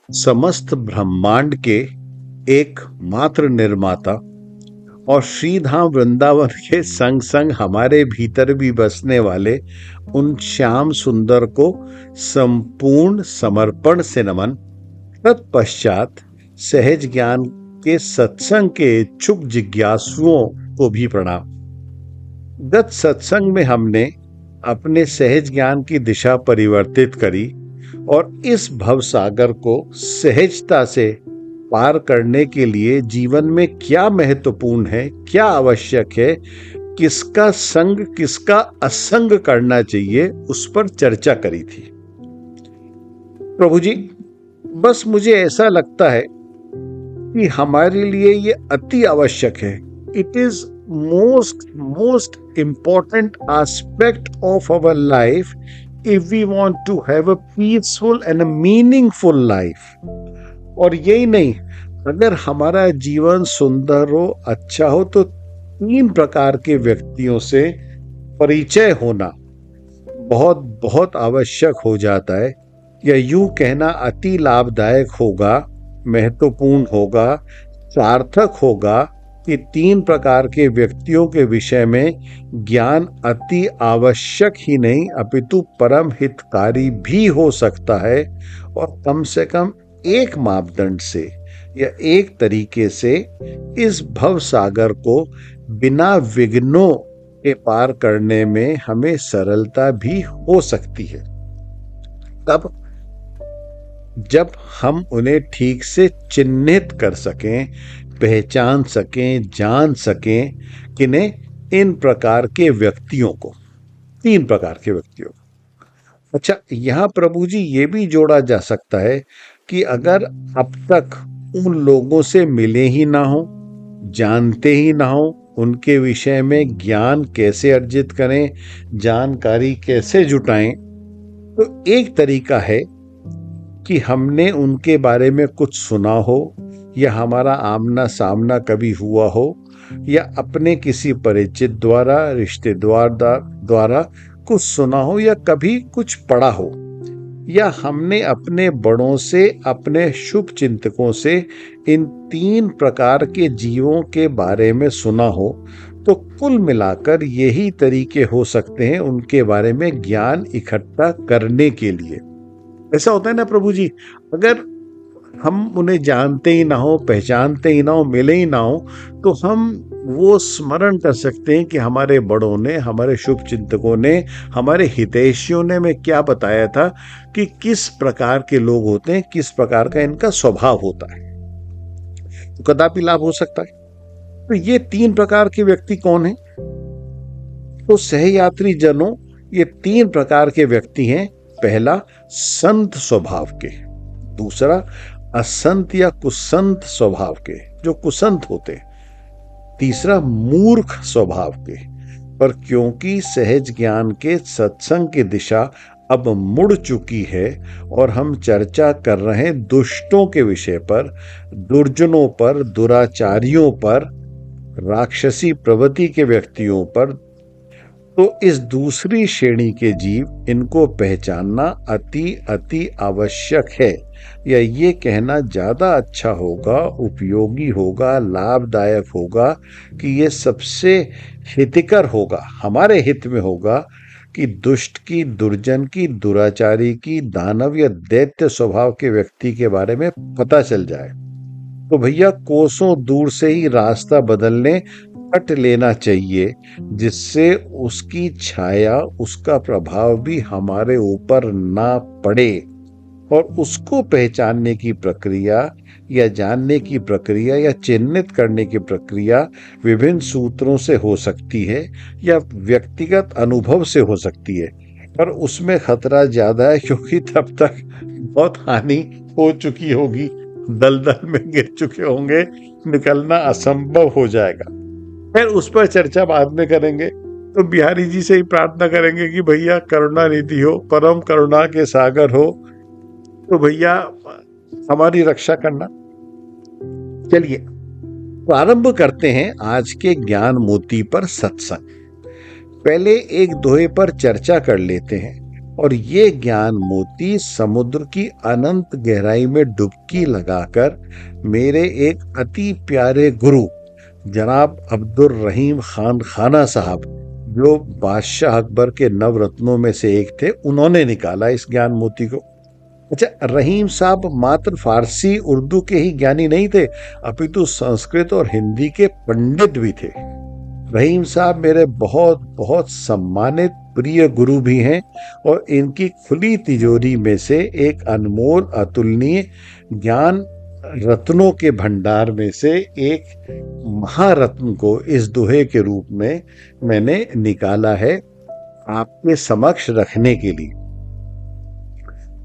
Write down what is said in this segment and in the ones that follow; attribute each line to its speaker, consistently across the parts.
Speaker 1: समस्त ब्रह्मांड के एकमात्र निर्माता और श्रीधाम वृंदावन के संग संग हमारे भीतर भी बसने वाले उन श्याम सुंदर को संपूर्ण समर्पण से नमन। तत्पश्चात सहज ज्ञान के सत्संग के इच्छुक जिज्ञासुओं को भी प्रणाम। गत सत्संग में हमने अपने सहज ज्ञान की दिशा परिवर्तित करी और इस भव सागर को सहजता से पार करने के लिए जीवन में क्या महत्वपूर्ण है, क्या आवश्यक है, किसका संग किसका असंग करना चाहिए, उस पर चर्चा करी थी। प्रभु जी, बस मुझे ऐसा लगता है कि हमारे लिए ये अति आवश्यक है। It is most important aspect of our life if we want to have a peaceful and a meaningful life। और यही नहीं, अगर हमारा जीवन सुंदर हो, अच्छा हो, तो 3 प्रकार के व्यक्तियों से परिचय होना बहुत बहुत आवश्यक हो जाता है, या यूं कहना अति लाभदायक होगा, महत्वपूर्ण होगा, सार्थक होगा कि 3 प्रकार के व्यक्तियों के विषय में ज्ञान अति आवश्यक ही नहीं अपितु परम हितकारी भी हो सकता है। और कम से कम एक मापदंड से या एक तरीके से इस भव सागर को बिना विघ्नों के पार करने में हमें सरलता भी हो सकती है, तब जब हम उन्हें ठीक से चिन्हित कर सकें, पहचान सकें, जान सकें किन्हें, इन प्रकार के व्यक्तियों को, 3 प्रकार के व्यक्तियों को। अच्छा, यहां प्रभु जी ये भी जोड़ा जा सकता है कि अगर अब तक उन लोगों से मिले ही ना हो, जानते ही ना हो, उनके विषय में ज्ञान कैसे अर्जित करें, जानकारी कैसे जुटाएं, तो एक तरीका है कि हमने उनके बारे में कुछ सुना हो, या हमारा आमना सामना कभी हुआ हो, या अपने किसी परिचित द्वारा, रिश्तेदार द्वारा कुछ सुना हो, या कभी कुछ पढ़ा हो, या हमने अपने बड़ों से, अपने शुभ चिंतकों से इन 3 प्रकार के जीवों के बारे में सुना हो, तो कुल मिलाकर यही तरीके हो सकते हैं उनके बारे में ज्ञान इकट्ठा करने के लिए। ऐसा होता है ना प्रभु जी, अगर हम उन्हें जानते ही ना हो, पहचानते ही ना हो, मिले ही ना हो, तो हम वो स्मरण कर सकते हैं कि हमारे बड़ों ने, हमारे शुभ चिंतकों ने, हमारे हितैषियों ने हमें क्या बताया था कि किस प्रकार के लोग होते हैं, किस प्रकार का इनका स्वभाव होता है, तो कदापि लाभ हो सकता है। तो ये 3 प्रकार के व्यक्ति कौन हैं? तो सहयात्री जनों, ये 3 प्रकार के व्यक्ति हैं। पहला, संत स्वभाव के। दूसरा, असंत या कुसंत स्वभाव के, जो कुसंत होते। तीसरा, मूर्ख स्वभाव के। पर क्योंकि सहज ज्ञान के सत्संग की दिशा अब मुड़ चुकी है और हम चर्चा कर रहे हैं दुष्टों के विषय पर, दुर्जनों पर, दुराचारियों पर, राक्षसी प्रवृत्ति के व्यक्तियों पर, तो इस दूसरी श्रेणी के जीव, इनको पहचानना अति अति आवश्यक है, या ये कहना ज्यादा अच्छा होगा, उपयोगी होगा, लाभदायक होगा कि ये सबसे हितकर होगा, हमारे हित में होगा कि दुष्ट की, दुर्जन की, दुराचारी की, दानव या दैत्य स्वभाव के व्यक्ति के बारे में पता चल जाए तो भैया कोसों दूर से ही रास्ता बदलने हट लेना चाहिए, जिससे उसकी छाया, उसका प्रभाव भी हमारे ऊपर ना पड़े। और उसको पहचानने की प्रक्रिया या जानने की प्रक्रिया या चिन्हित करने की प्रक्रिया विभिन्न सूत्रों से हो सकती है या व्यक्तिगत अनुभव से हो सकती है, पर उसमें खतरा ज्यादा है क्योंकि तब तक बहुत हानि हो चुकी होगी, दलदल में गिर चुके होंगे, निकलना असंभव हो जाएगा। फिर उस पर चर्चा बाद में करेंगे। तो बिहारी जी से ही प्रार्थना करेंगे कि भैया करुणा निधि हो, परम करुणा के सागर हो, तो भैया हमारी रक्षा करना। चलिए प्रारंभ करते हैं आज के ज्ञान मोती पर सत्संग। पहले एक दोहे पर चर्चा कर लेते हैं। और ये ज्ञान मोती समुद्र की अनंत गहराई में डुबकी लगाकर मेरे एक अति प्यारे गुरु जनाब अब्दुल रहीम खान खाना साहब, जो बादशाह अकबर के नवरत्नों में से एक थे, उन्होंने निकाला इस ज्ञान मोती को। अच्छा, रहीम साहब मात्र फारसी उर्दू के ही ज्ञानी नहीं थे, अपितु संस्कृत और हिंदी के पंडित भी थे। रहीम साहब मेरे बहुत बहुत सम्मानित प्रिय गुरु भी हैं और इनकी खुली तिजोरी में से एक अनमोल अतुलनीय ज्ञान रत्नों के भंडार में से एक महारत्न को इस दोहे के रूप में मैंने निकाला है आपके समक्ष रखने के लिए।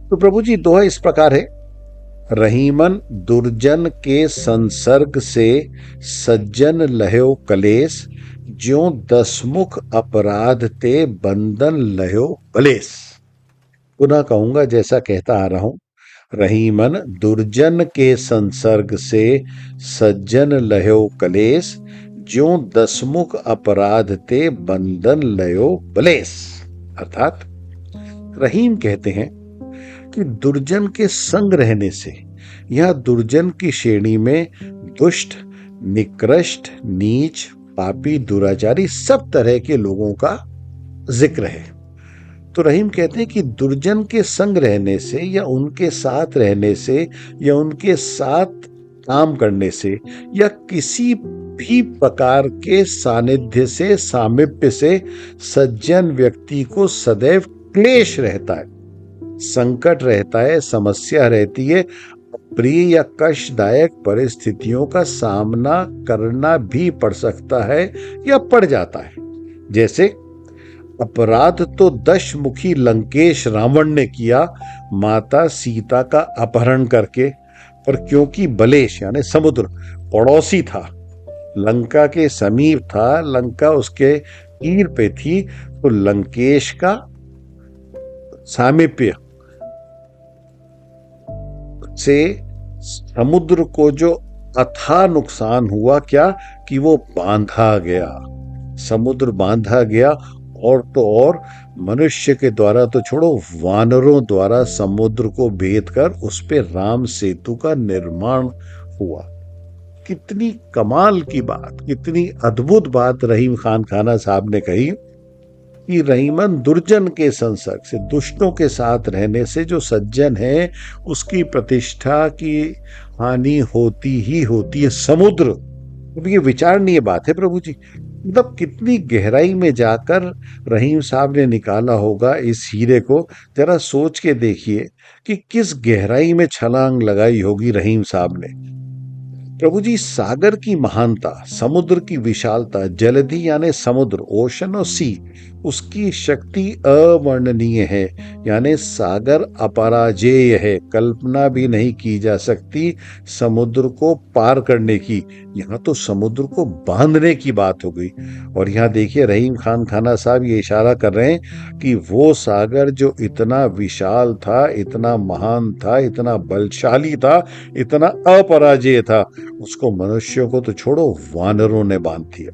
Speaker 1: तो प्रभु जी, दोहा इस प्रकार है। रहीमन दुर्जन के संसर्ग से सज्जन लह्यो कलेस, ज्यों दसमुख अपराध ते बंधन लह्यो बलेस। पुनः कहूंगा जैसा कहता आ रहा हूं। रहीमन दुर्जन के संसर्ग से सज्जन लह्यो कलेस, ज्यों दसमुख अपराध ते बंधन लह्यो बलेस। अर्थात रहीम कहते हैं कि दुर्जन के संग रहने से, यह दुर्जन की श्रेणी में दुष्ट, निकृष्ट, नीच, पापी, दुराचारी सब तरह के लोगों का जिक्र है। तो रहीम कहते हैं कि दुर्जन के संग रहने से या उनके साथ रहने से या उनके साथ काम करने से या किसी भी प्रकार के सानिध्य से, सामिप्य से सज्जन व्यक्ति को सदैव क्लेश रहता है, संकट रहता है, समस्या रहती है, प्रिय या कष्टदायक परिस्थितियों का सामना करना भी पड़ सकता है या पड़ जाता है। जैसे अपराध तो दशमुखी लंकेश रावण ने किया माता सीता का अपहरण करके, पर क्योंकि बलेश यानी समुद्र पड़ोसी था, लंका के समीप था, लंका उसके तीर पे थी, तो लंकेश का सामीप्य से समुद्र को जो अथाह नुकसान हुआ, क्या कि वो बांधा गया, समुद्र बांधा गया। और तो और मनुष्य के द्वारा तो छोड़ो, वानरों द्वारा समुद्र को भेद कर उस पे राम सेतु का निर्माण हुआ। कितनी कमाल की बात, कितनी अद्भुत बात रहीम खान खाना साहब ने कही कि रहीमन दुर्जन के संसर्ग से, दुष्टों के साथ रहने से जो सज्जन है उसकी प्रतिष्ठा की हानि होती ही होती है। समुद्र, ये विचारणीय बात है प्रभु जी। मतलब कितनी गहराई में जाकर रहीम साहब ने निकाला होगा इस हीरे को। जरा सोच के देखिए कि किस गहराई में छलांग लगाई होगी रहीम साहब ने। प्रभु जी, सागर की महानता, समुद्र की विशालता, जलधि यानी समुद्र, ओशन और सी, उसकी शक्ति अवर्णनीय है, यानी सागर अपराजेय है, कल्पना भी नहीं की जा सकती समुद्र को पार करने की। यहाँ तो समुद्र को बांधने की बात हो गई। और यहाँ देखिए रहीम खान खाना साहब ये इशारा कर रहे हैं कि वो सागर जो इतना विशाल था, इतना महान था, इतना बलशाली था, इतना अपराजेय था, उसको मनुष्यों को तो छोड़ो, वानरों ने बांध दिया,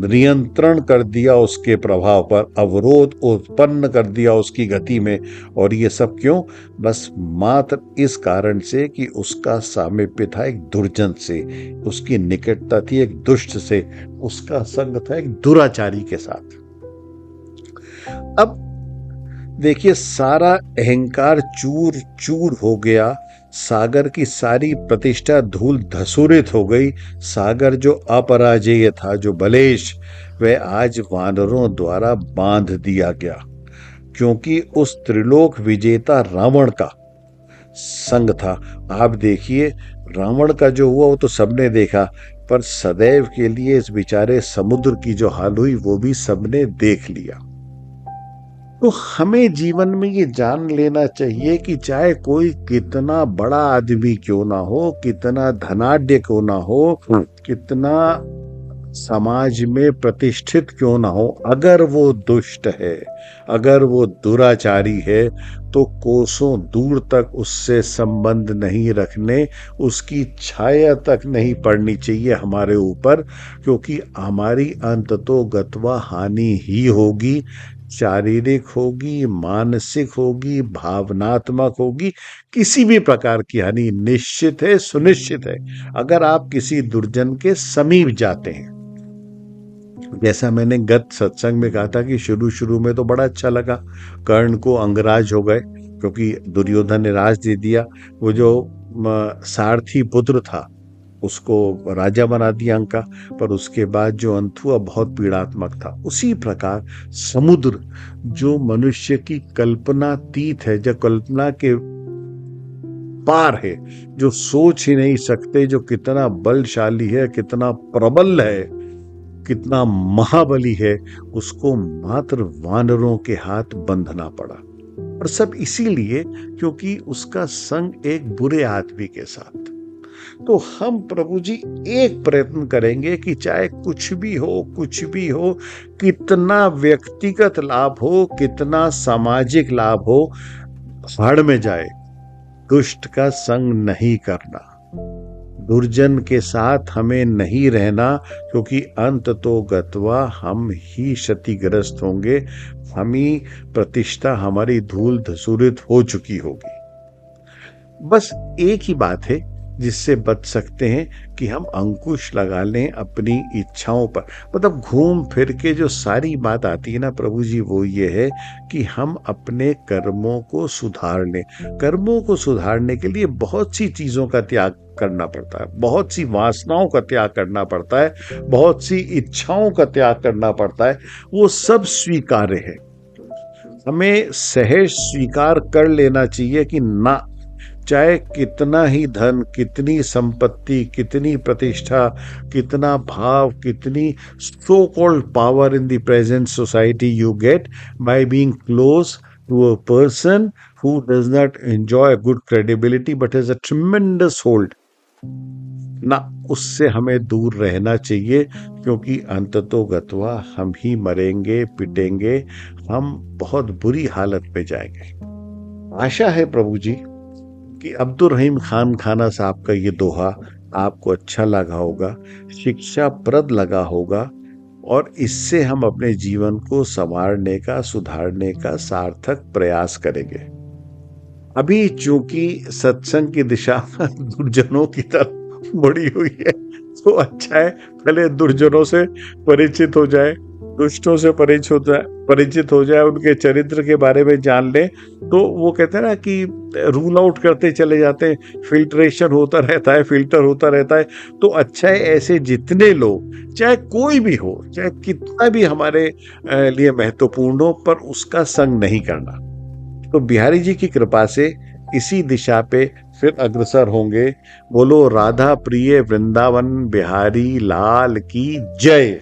Speaker 1: नियंत्रण कर दिया उसके प्रभाव पर, अवरोध उत्पन्न कर दिया उसकी गति में। और ये सब क्यों? बस मात्र इस कारण से कि उसका सामीप्य था एक दुर्जन से, उसकी निकटता थी एक दुष्ट से, उसका संग था एक दुराचारी के साथ। अब देखिए, सारा अहंकार चूर चूर हो गया, सागर की सारी प्रतिष्ठा धूल धसूरित हो गई। सागर जो अपराजेय था, जो बलेश, वह आज वानरों द्वारा बांध दिया गया, क्योंकि उस त्रिलोक विजेता रावण का संग था। आप देखिए, रावण का जो हुआ वो तो सबने देखा, पर सदैव के लिए इस बेचारे समुद्र की जो हाल हुई वो भी सबने देख लिया। तो हमें जीवन में ये जान लेना चाहिए कि चाहे कोई कितना बड़ा आदमी क्यों ना हो, कितना धनाढ्य क्यों ना हो, कितना समाज में प्रतिष्ठित क्यों ना हो, अगर वो दुष्ट है, अगर वो दुराचारी है, तो कोसों दूर तक उससे संबंध नहीं रखने, उसकी छाया तक नहीं पड़नी चाहिए हमारे ऊपर, क्योंकि हमारी अंततो गत्वा हानि ही होगी। शारीरिक होगी, मानसिक होगी, भावनात्मक होगी, किसी भी प्रकार की हानि निश्चित है, सुनिश्चित है, अगर आप किसी दुर्जन के समीप जाते हैं। जैसा मैंने गत सत्संग में कहा था कि शुरू शुरू में तो बड़ा अच्छा लगा, कर्ण को अंगराज हो गए क्योंकि दुर्योधन ने राज दे दिया। वो जो सारथी पुत्र था उसको राजा बना दिया अंका। पर उसके बाद जो अंत हुआ बहुत पीड़ात्मक था। उसी प्रकार समुद्र जो मनुष्य की कल्पनातीत है, जो कल्पना के पार है, जो सोच ही नहीं सकते, जो कितना बलशाली है, कितना प्रबल है, कितना महाबली है, उसको मात्र वानरों के हाथ बंधना पड़ा। और सब इसीलिए क्योंकि उसका संग एक बुरे आदमी के साथ। तो हम प्रभु जी एक प्रयत्न करेंगे कि चाहे कुछ भी हो, कुछ भी हो, कितना व्यक्तिगत लाभ हो, कितना सामाजिक लाभ हो, भाड़ में जाए, दुष्ट का संग नहीं करना, दुर्जन के साथ हमें नहीं रहना, क्योंकि अंत तो गत्वा हम ही क्षतिग्रस्त होंगे, हम ही प्रतिष्ठा हमारी धूल धसूरित हो चुकी होगी। बस एक ही बात है जिससे बच सकते हैं कि हम अंकुश लगा लें अपनी इच्छाओं पर। मतलब घूम फिर के जो सारी बात आती है ना प्रभु जी, वो ये है कि हम अपने कर्मों को सुधार लें। कर्मों को सुधारने के लिए बहुत सी चीजों का त्याग करना पड़ता है, बहुत सी वासनाओं का त्याग करना पड़ता है, बहुत सी इच्छाओं का त्याग करना पड़ता है। वो सब स्वीकार्य है, हमें सहज स्वीकार कर लेना चाहिए कि ना, चाहे कितना ही धन, कितनी संपत्ति, कितनी प्रतिष्ठा, कितना भाव, कितनी so called power in the present society you get by being close to a person who does not enjoy a good credibility but has a tremendous hold, ना, उससे हमें दूर रहना चाहिए, क्योंकि अंततो गत्वा हम ही मरेंगे, पिटेंगे, हम बहुत बुरी हालत में जाएंगे। आशा है प्रभु जी कि अब्दुल रहीम खान खाना साहब का ये दोहा आपको अच्छा लगा होगा, शिक्षाप्रद लगा होगा, और इससे हम अपने जीवन को संवारने का, सुधारने का सार्थक प्रयास करेंगे। अभी चूंकि सत्संग की दिशा दुर्जनों की तरफ बढ़ी हुई है, तो अच्छा है पहले दुर्जनों से परिचित हो जाए, दुष्टों से परिचित हो जाए, उनके चरित्र के बारे में जान ले। तो वो कहते हैं ना कि रूल आउट करते चले जाते हैं, फिल्ट्रेशन होता रहता है, फिल्टर होता रहता है। तो अच्छा है ऐसे जितने लोग, चाहे कोई भी हो, चाहे कितना भी हमारे लिए महत्वपूर्ण हो, पर उसका संग नहीं करना। तो बिहारी जी की कृपा से इसी दिशा पे फिर अग्रसर होंगे। बोलो राधा प्रिय वृंदावन बिहारी लाल की जय।